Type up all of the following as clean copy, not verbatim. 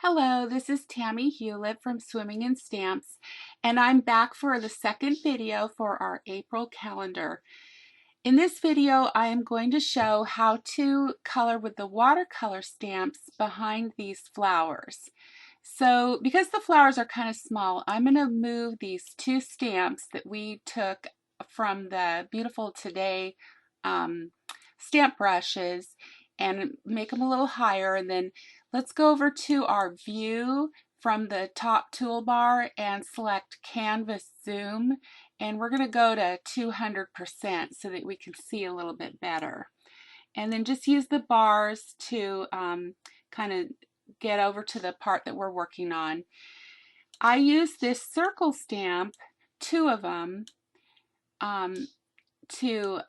Hello, this is Tammy Hewlett from Swimming and Stamps, and I'm back for the second video for our April calendar. In this video, I am going to show how to color with the watercolor stamps behind these flowers. So, because the flowers are kind of small, I'm going to move these two stamps that we took from the Beautiful Today stamp brushes and make them a little higher, and then let's go over to our view from the top toolbar and select Canvas Zoom, and we're going to go to 200% so that we can see a little bit better. And then just use the bars to kind of get over to the part that we're working on. I use this circle stamp, two of them, to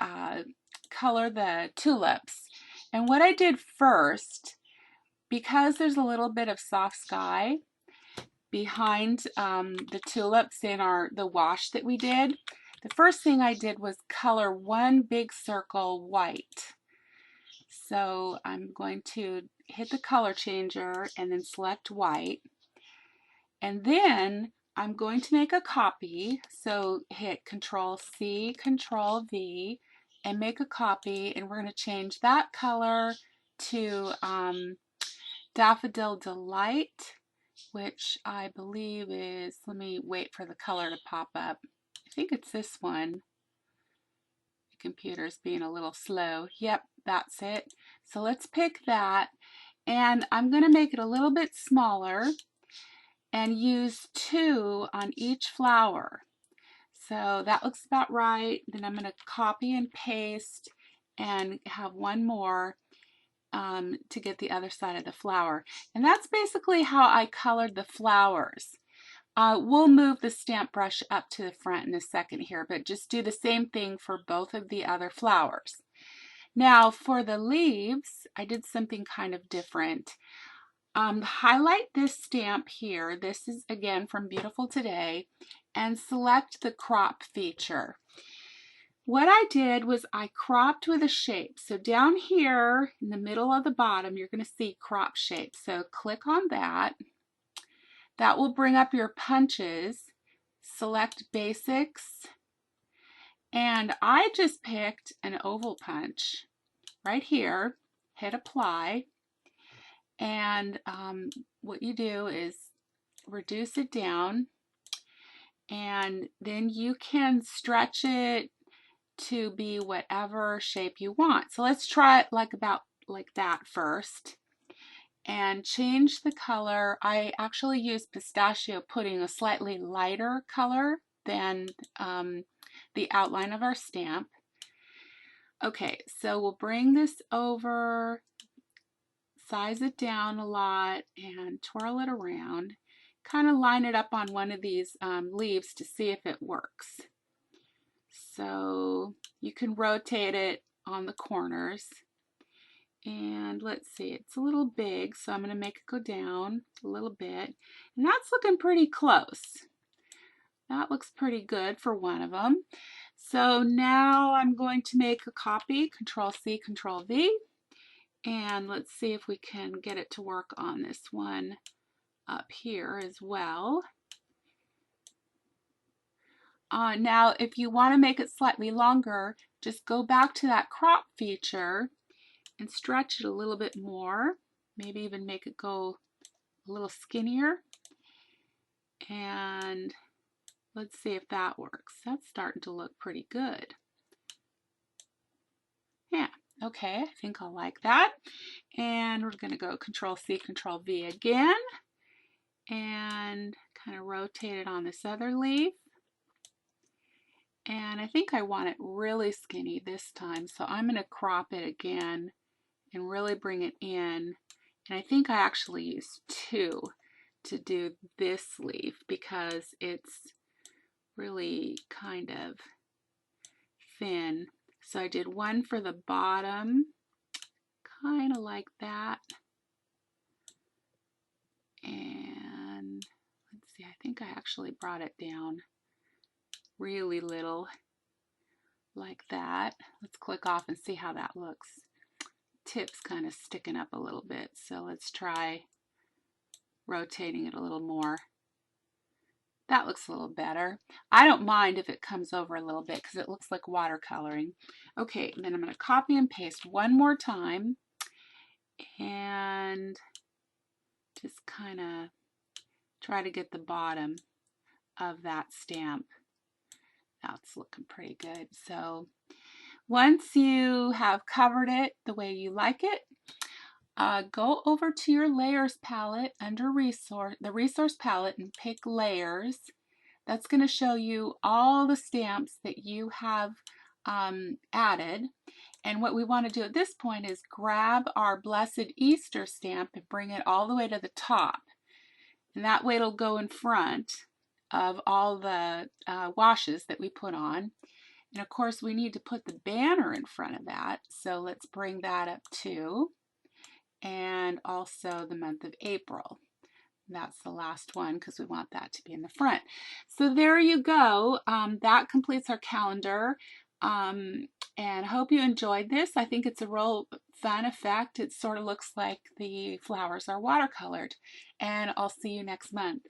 color the tulips. And what I did first, because there's a little bit of soft sky behind the tulips in the wash that we did, the first thing I did was color one big circle white. So I'm going to hit the color changer and then select white. And then I'm going to make a copy. So hit Control C, Control V, and make a copy. And we're going to change that color to Daffodil Delight, which I believe is, let me wait for the color to pop up. I think it's this one. The computer's being a little slow. Yep, that's it. So let's pick that, and I'm going to make it a little bit smaller and use two on each flower. So that looks about right. Then I'm going to copy and paste and have one more to get the other side of the flower. And that's basically how I colored the flowers. We'll move the stamp brush up to the front in a second here, but just do the same thing for both of the other flowers. Now for the leaves, I did something kind of different. Highlight this stamp here. This is again from Beautiful Today, and select the crop feature. What I did was I cropped with a shape. So down here in the middle of the bottom, you're going to see crop shape. So click on that. That will bring up your punches. Select Basics. And I just picked an oval punch right here. Hit Apply. And what you do is reduce it down. And then you can stretch it to be whatever shape you want. So let's try it like that first and change the color. I actually used pistachio pudding, a slightly lighter color than the outline of our stamp. Okay, so we'll bring this over, size it down a lot, and twirl it around. Kind of line it up on one of these leaves to see if it works. So you can rotate it on the corners. And let's see, it's a little big, so I'm going to make it go down a little bit. And that's looking pretty close. That looks pretty good for one of them. So now I'm going to make a copy, Control C, Control V. And let's see if we can get it to work on this one up here as well. Now, if you want to make it slightly longer, just go back to that crop feature and stretch it a little bit more. Maybe even make it go a little skinnier. And let's see if that works. That's starting to look pretty good. Yeah, okay, I think I'll like that. And we're going to go Control C, Control V again. And kind of rotate it on this other leaf. And I think I want it really skinny this time, so I'm going to crop it again and really bring it in. And I think I actually used two to do this leaf because it's really kind of thin. So I did one for the bottom, kind of like that. And let's see, I think I actually brought it down really little like that. Let's click off and see how that looks. Tip's kind of sticking up a little bit, so let's try rotating it a little more. That looks a little better. I don't mind if it comes over a little bit because it looks like watercoloring. Okay, and then I'm going to copy and paste one more time and just kind of try to get the bottom of that stamp. That's looking pretty good. So once you have covered it the way you like it, go over to your layers palette under the resource palette and pick layers. That's going to show you all the stamps that you have added. And what we want to do at this point is grab our Blessed Easter stamp and bring it all the way to the top. And that way it'll go in front of all the washes that we put on. And of course we need to put the banner in front of that. So let's bring that up too. And also the month of April. That's the last one because we want that to be in the front. So there you go. That completes our calendar. And I hope you enjoyed this. I think it's a real fun effect. It sort of looks like the flowers are watercolored. And I'll see you next month.